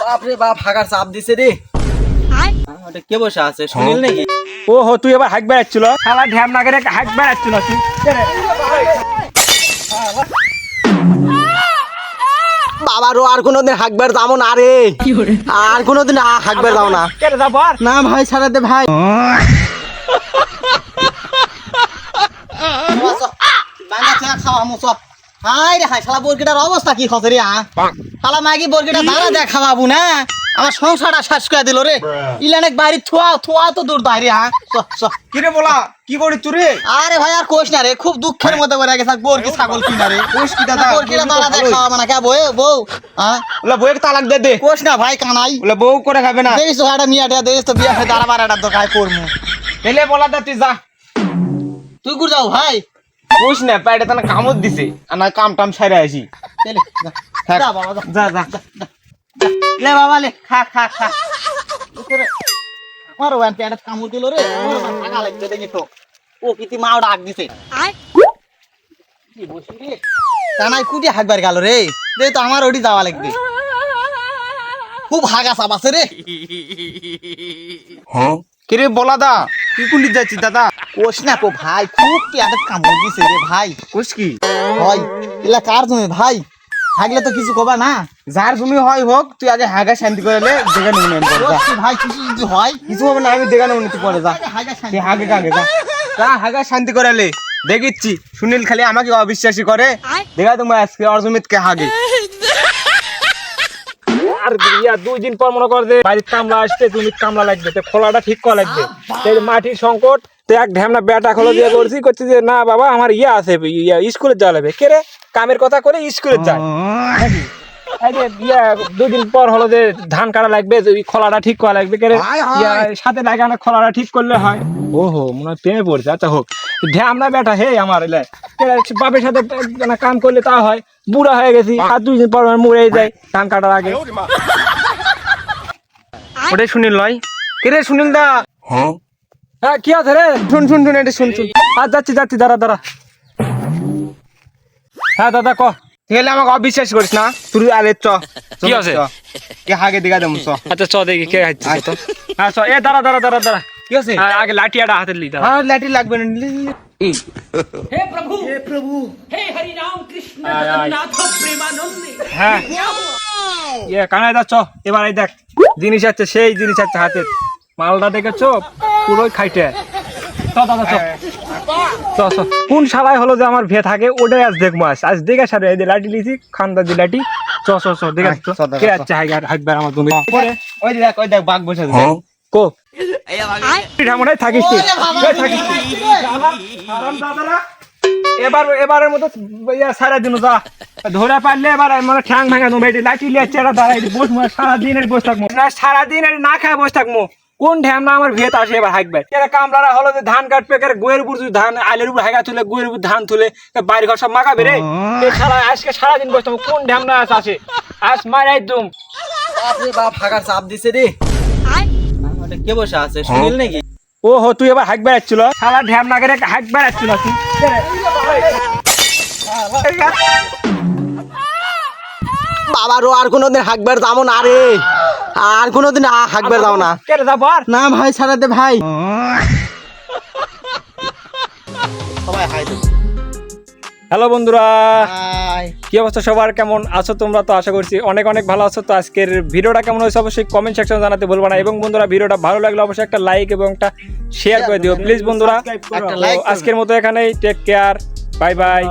বাপরে বাপ হাগার চাপ দিছে রে। ওটা কে বসে আছে সুনীল নাকি? ও হো তুই এবার হাঁক বেড়াচ্ছিল শালা ঢ্যাম না করে হাঁক বেড়াচ্ছিল তুই বাবা রো আর কোনোদিন হাঁকবার যাবো না রে, আর কোনোদিন হাঁকবার যাবো না। কেন যাবো আর না ভাই ছাড়া দে ভাই। খাওয়া মুসব হাই রে হাই শালা বরকিটার অবস্থা কি হচ্ছে রে? শালা মাগি বরকিটা দাঁড়া দেখ খাওয়াবো না, আমার সংসারটা শেষ করে দিল রে। ইলানেক বাইরে থোয়া থোয়া তো দূর বাইরে। কি রে বলা কি করি তুই রে? আরে ভাই আর কোশ না রে, খুব দুঃখের মধ্যে পড়ে গেছে। বরকি ছাগল কিনা রে, কোষ কি দাদা বরকিটা দাঁড়া দেখ খাওয়াবো না কে বউ বউ? হ্যাঁ ওলা বউকে তালাক দে দে। কোশ না ভাই কানাই, ওলা বউ করে খাবে না। দেখিস তো একটা মিয়াটা দেখিস তো বিয়া দাঁড়া বাড়াটা তো খাই করবো। এলে বলা দা তুই যা। তুই গুড় যাও ভাই। কোষ না পাইটা তানা কামত দিছে আর না কাম টাম সাইরা আসি। চলে যা বাবা যা যা যা লে বাবা লে খা খা খা। আমার ওয়ান পেয়াটা কামড় দিল রে, টাকা লাগবে দেখি তো। ও কিতি মাও ডাক দিছে কি বসি রে কানাই কুটি হাঁকবার গেল রে। দে তো আমার ওটি যাওয়া লাগবে, খুব হাগা চাপ আছে রে। কি রে বলা দা তুই কুন্ডি যাচ্ছিস দাদা? কোশ না কো ভাই, খুব পেয়াটা কামড় দিছে রে ভাই। কোষ কি হয় এলা কার তুমি ভাই? হাগলে তো কিছু কবা না। যার জমি হয় হোক তুই আগে হাগা শান্তি করে লে দেখা নেব সত্যি ভাই কিছু যদি হয় কিছু হবে না, আমি দেখা নেব তুই পরে যা। হাগা শান্তি তুই হাগে কাগে যা যা হাগা শান্তি করে লে। দেখিচ্ছি সুনীল খালি আমাকে অবিশ্বাসী করে। দেখা তোমার আজকে অর্জমিত কে হাগে। আর ইয়া 2 দিন পর মনে কর যে বাড়ির কামলা আসবে, জমির কামলা লাগবে, তো খোলাটা ঠিক করা লাগবে। এই মাটির সংকট তো এক ঢ্যামনা বেটা খোলা দিয়ে করছি যে না বাবা আমার ইয়া আছে, ইয়া স্কুলে যাওয়া লাগবে। কে রে কামের কথা করে স্কুলে যায় নাকি? এই যে ইয়া 2 দিন পর হলো যে ধান কাটা লাগবে, ওই খোলাটা ঠিক করা লাগবে। কে রে ইয়া সাথে লাগানো খোলাটা ঠিক করলে হয়। ওহো মনে হয় প্রেমে পড়ছে। আচ্ছা হোক ঢ্যামনা বেটা হে আমার এলে বাপের সাথে কাম করলে তা হয়। বুড়া হয়ে গেছি আর 2 দিন পর মরে যায় ধান কাটার আগে। ওটাই সুনীল নয়? কে রে সুনীল দা? হ্যাঁ কি আছে রে? শুন শুন শুন এটা শুন শুন। আর যাচ্ছি যাচ্ছি দাঁড়া দাঁড়া। হ্যাঁ দাদা ক তাহলে আমাকে অবিশ্বাস করিস না তুই। আরে চ কি আছে কে হাগে দেখা দেবো চ। আচ্ছা চ দেখি কে হাঁটছিস তো। হ্যাঁ চ এ দাঁড়া দাঁড়া দাঁড়া দাঁড়া। কি আছে আগে লাঠিয়াটা হাতে লি দাঁড়া। হ্যাঁ লাঠি লাগবে না। हे प्रभु हे हरि राम कृष्ण जगन्नाथ प्रेमानंद। হ্যাঁ ইয়ে কানাই দা চ এবার এই দেখ জিনিস আছে, সেই জিনিস আছে হাতে। মালটা দেখেছো পুরোই খাইটে। চ দাদা চ চ চ। কোন শালায় হলো যে আমার ভে থাকে ওটাই আজ দেখবো। আজ দেখে সারে এই লাঠি লিছি খান্দা দি লাঠি। চ চ চ দেখে কে আছে হাইবার আমার জমি। ওই দেখ বাঘ বসে আছে কো ঢামনাই থাকিস তুই থাকিস এবারের মতো সারা দিন যা ধরে পারলে এবার মানে ঠ্যাং ভাঙা দেবো। লাঠি লিয়ে চেরা দাঁড়াই বস সারাদিনের বসে থাকবো, সারাদিন না খায় বসে থাকবো। কোন ঢ্যাম না আমার ভেত আসে এবার হাঁকবে। কামলারা হলো যে ধান কাটবে গোয়ের উপর ধান আইলের উপর হাঁকা তুলে গোয়ের উপর ধান তুলে বাড়ি ঘর সব মাখাবে রে। আজকে সারাদিন বসে থাকবো। কোন ঢ্যাম না আসে আজ মারা একদম। বাপরে বাপ হাগার চাপ দিছে রে। ওটা কে বসে আছে সুনীল নাকি? ও হো তুই এবার হাঁক বেড়াচ্ছিল শালা ঢ্যাম না করে হাঁক বেড়াচ্ছিল তুই। বাবা রো আর কোনোদিন হাঁকবার যাবো না রে, আর কোনোদিন হাঁকবার যাবো না। কে যাবো আর না ভাই ছাড়া দে ভাই। সবাই হাই দে। হ্যালো বন্ধুরা, হাই কি অবস্থা সবার? কেমন আছো তোমরা? তো আশা করছি অনেক অনেক ভালো আছো। তো আজকের ভিডিওটা কেমন হয়েছে অবশ্যই কমেন্ট সেকশনে জানাতে ভুলবা না। এবং বন্ধুরা ভিডিওটা ভালো লাগলে অবশ্যই একটা লাইক এবং একটা শেয়ার করে দিও প্লিজ বন্ধুরা। একটা লাইক আজকের মতো এখানেই টেক কেয়ার, বাই বাই।